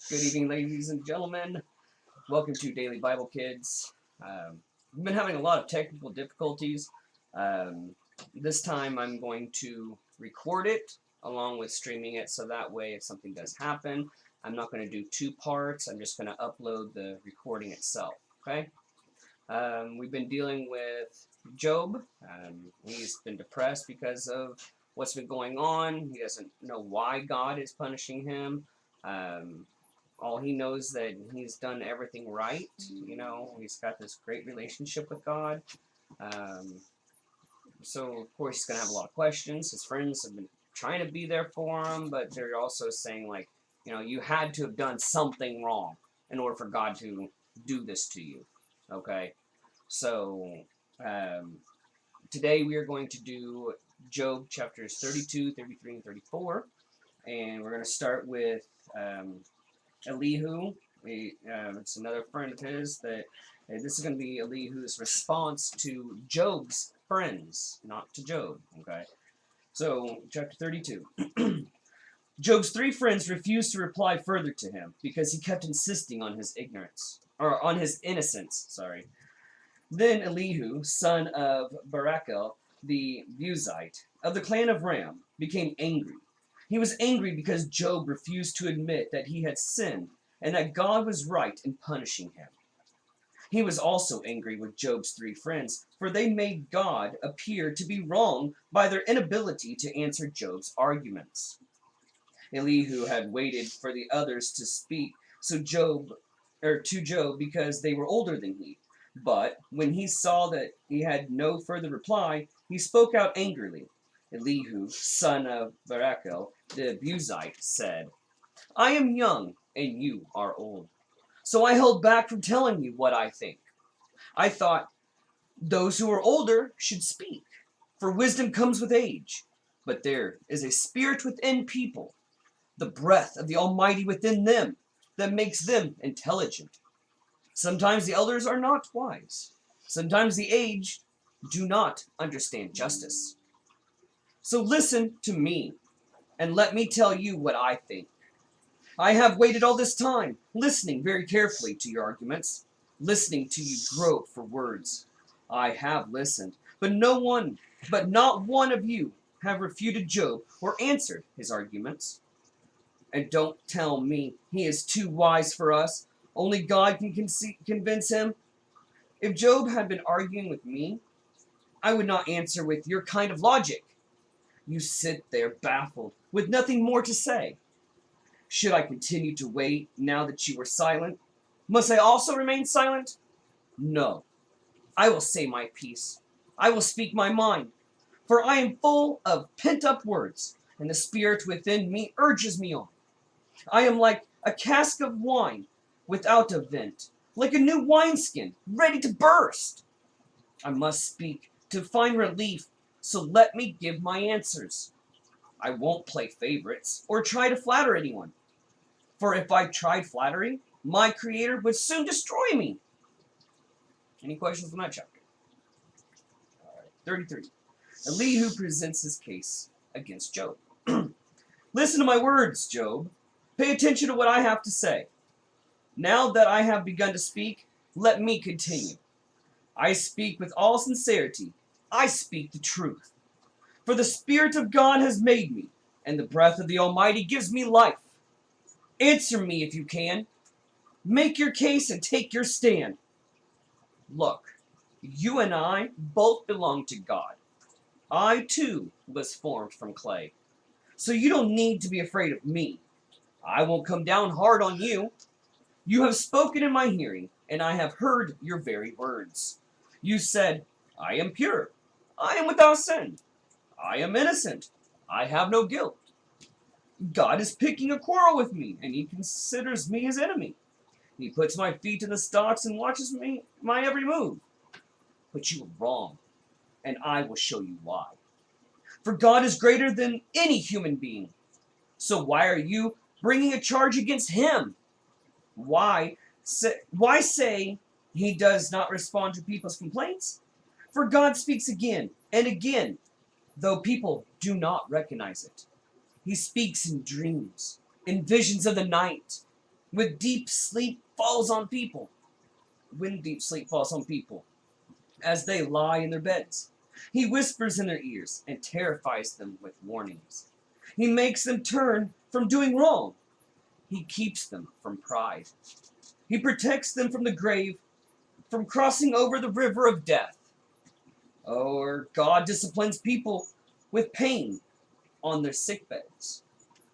Good evening, ladies and gentlemen. Welcome to Daily Bible Kids. We've been having a lot of technical difficulties. This time I'm going to record it along with streaming it, so that way if something does happen, I'm not going to do two parts. I'm just going to upload the recording itself. Okay? We've been dealing with Job. He's been depressed because of what's been going on. He doesn't know why God is punishing him. All he knows that he's done everything right. He's got this great relationship with God. So of course he's gonna have a lot of questions. His friends have been trying to be there for him, but they're also saying like, you had to have done something wrong in order for God to do this to you. Okay, so today we are going to do Job chapters 32, 33, and 34, and we're going to start with Elihu. It's another friend of his that this is going to be Elihu's response to Job's friends, not to Job. Okay, so chapter 32. Job's three friends refused to reply further to him because he kept insisting on his ignorance, or on his innocence. Sorry. Then Elihu, son of Barachel the Buzite, of the clan of Ram, became angry. He was angry because Job refused to admit that he had sinned and that God was right in punishing him. He was also angry with Job's three friends, for they made God appear to be wrong by their inability to answer Job's arguments. Elihu had waited for the others to speak to Job because they were older than he. But when he saw that he had no further reply, he spoke out angrily. Elihu, son of Barachel the Buzite, said, I am young, and you are old. So I held back from telling you what I think. I thought, those who are older should speak, for wisdom comes with age. But there is a spirit within people, the breath of the Almighty within them, that makes them intelligent. Sometimes the elders are not wise. Sometimes the aged do not understand justice. So listen to me, and let me tell you what I think. I have waited all this time, listening very carefully to your arguments, listening to you grope for words. I have listened, but not one of you have refuted Job or answered his arguments. And don't tell me he is too wise for us. Only God can convince him. If Job had been arguing with me, I would not answer with your kind of logic. You sit there baffled, with nothing more to say. Should I continue to wait now that you are silent? Must I also remain silent? No. I will say my piece. I will speak my mind. For I am full of pent-up words, and the spirit within me urges me on. I am like a cask of wine without a vent, like a new wineskin ready to burst. I must speak to find relief, so let me give my answers. I won't play favorites or try to flatter anyone. For if I tried flattery, my Creator would soon destroy me. Any questions on that chapter? All right, 33. Elihu presents his case against Job. Listen to my words, Job. Pay attention to what I have to say. Now that I have begun to speak, let me continue. I speak with all sincerity. I speak the truth. For the Spirit of God has made me, and the breath of the Almighty gives me life. Answer me if you can. Make your case and take your stand. Look, you and I both belong to God. I, too, was formed from clay. So you don't need to be afraid of me. I won't come down hard on you. You have spoken in my hearing, and I have heard your very words. You said, I am pure. I am without sin. I am innocent. I have no guilt. God is picking a quarrel with me, and he considers me his enemy. He puts my feet in the stocks and watches my every move. But you are wrong, and I will show you why. For God is greater than any human being. So why are you bringing a charge against him? Why say he does not respond to people's complaints? For God speaks again and again, though people do not recognize it. He speaks in dreams, in visions of the night. With deep sleep falls on people. When deep sleep falls on people, as they lie in their beds, he whispers in their ears and terrifies them with warnings. He makes them turn from doing wrong. He keeps them from pride. He protects them from the grave, from crossing over the river of death. Or God disciplines people with pain on their sickbeds,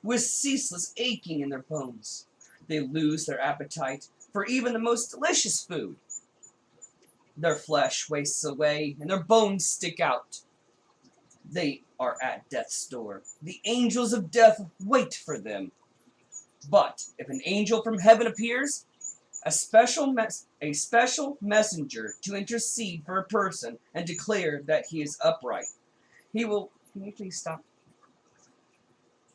with ceaseless aching in their bones. They lose their appetite for even the most delicious food. Their flesh wastes away, and their bones stick out. They are at death's door. The angels of death wait for them. But if an angel from heaven appears, a special messenger to intercede for a person and declare that he is upright, he will... Can you please stop?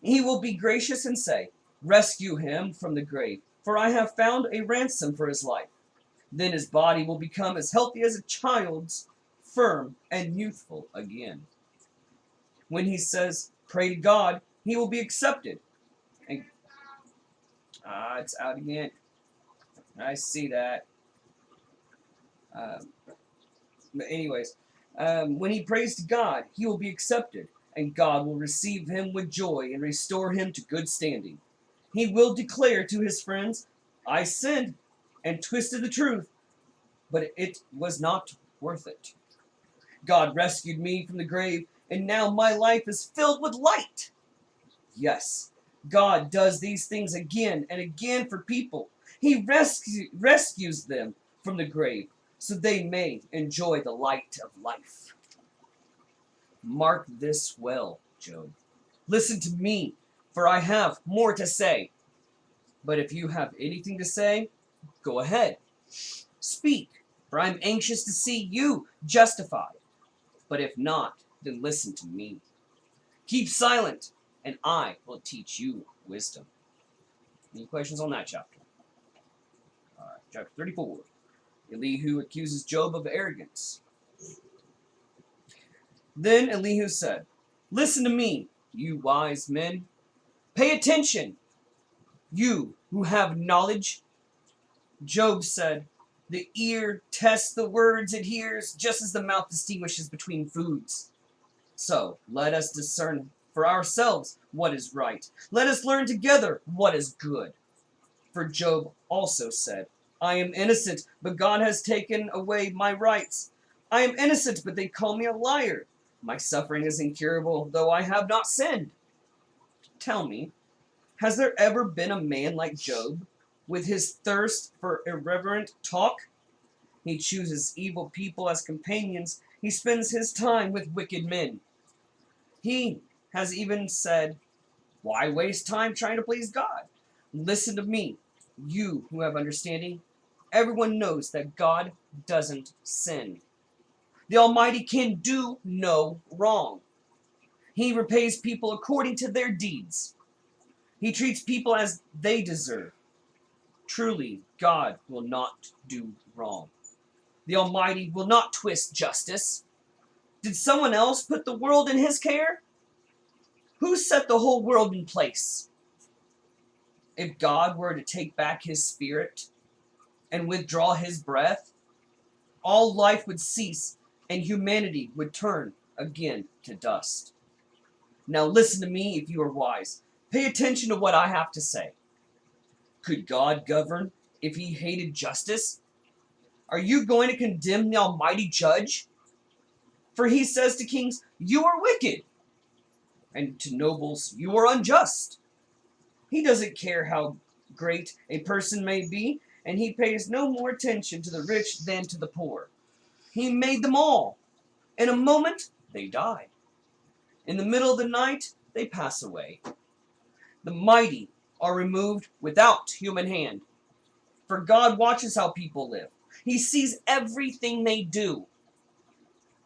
He will be gracious and say, "Rescue him from the grave, for I have found a ransom for his life." Then his body will become as healthy as a child's, firm and youthful again. When he says, "Pray to God," he will be accepted. And, it's out again. I see that. But anyways, when he prays to God, he will be accepted, and God will receive him with joy and restore him to good standing. He will declare to his friends, "I sinned and twisted the truth, but it was not worth it. God rescued me from the grave, and now my life is filled with light." Yes, God does these things again and again for people. He rescues them from the grave so they may enjoy the light of life. Mark this well, Job. Listen to me, for I have more to say. But if you have anything to say, go ahead. Speak, for I am anxious to see you justified. But if not, then listen to me. Keep silent, and I will teach you wisdom. Any questions on that chapter? All right, chapter 34. Elihu accuses Job of arrogance. Then Elihu said, "Listen to me, you wise men. Pay attention, you who have knowledge." Job said, "The ear tests the words it hears, just as the mouth distinguishes between foods. So let us discern for ourselves what is right. Let us learn together what is good." For Job also said, "I am innocent, but God has taken away my rights. I am innocent, but they call me a liar. My suffering is incurable, though I have not sinned." Tell me, has there ever been a man like Job, with his thirst for irreverent talk? He chooses evil people as companions. He spends his time with wicked men. He has even said, "Why waste time trying to please God?" Listen to me, you who have understanding. Everyone knows that God doesn't sin. The Almighty can do no wrong. He repays people according to their deeds. He treats people as they deserve. Truly, God will not do wrong. The Almighty will not twist justice. Did someone else put the world in his care? Who set the whole world in place? If God were to take back his spirit and withdraw his breath, all life would cease and humanity would turn again to dust. Now listen to me if you are wise. Pay attention to what I have to say. Could God govern if he hated justice? Are you going to condemn the Almighty Judge? For he says to kings, "You are wicked," and to nobles, "You are unjust." He doesn't care how great a person may be, and he pays no more attention to the rich than to the poor. He made them all. In a moment, they die. In the middle of the night, they pass away. The mighty are removed without human hand. For God watches how people live. He sees everything they do.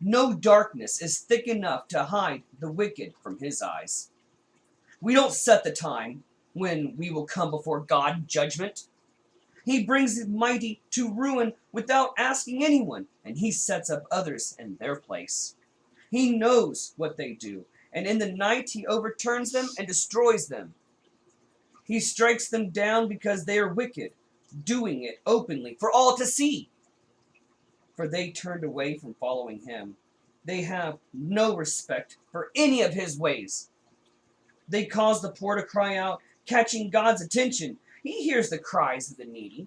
No darkness is thick enough to hide the wicked from his eyes. We don't set the time when we will come before God in judgment. He brings the mighty to ruin without asking anyone, and he sets up others in their place. He knows what they do, and in the night he overturns them and destroys them. He strikes them down because they are wicked, doing it openly for all to see. For they turned away from following him. They have no respect for any of his ways. They cause the poor to cry out, catching God's attention. He hears the cries of the needy.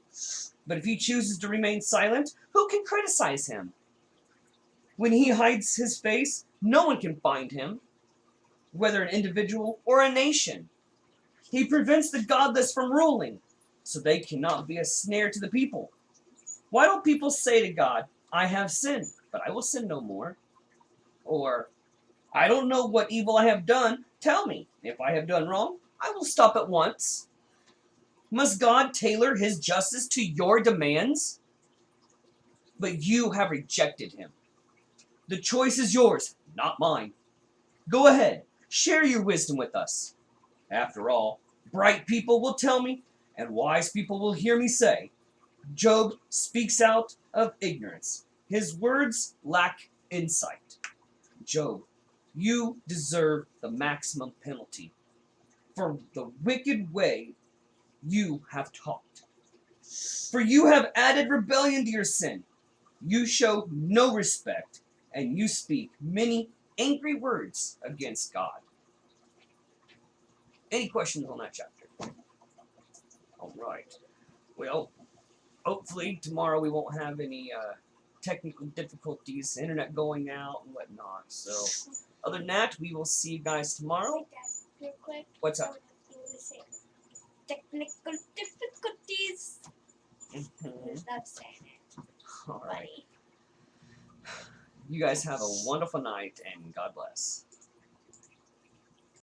But if he chooses to remain silent, who can criticize him? When he hides his face, no one can find him, whether an individual or a nation. He prevents the godless from ruling, so they cannot be a snare to the people. Why don't people say to God, I have sinned, but I will sin no more? Or, I don't know what evil I have done. Tell me, if I have done wrong, I will stop at once. Must God tailor his justice to your demands? But you have rejected him. The choice is yours, not mine. Go ahead, share your wisdom with us. After all, bright people will tell me, and wise people will hear me say, Job speaks out of ignorance. His words lack insight. Job, you deserve the maximum penalty for the wicked way you have taught. For you have added rebellion to your sin. You show no respect, and you speak many angry words against God. Any questions on that chapter? All right. Well, hopefully tomorrow we won't have any technical difficulties, internet going out and whatnot. So, other than that, we will see you guys tomorrow. Real quick. What's up? Technical difficulties. Mhm. Stop saying it, All right. buddy. You guys have a wonderful night, and God bless.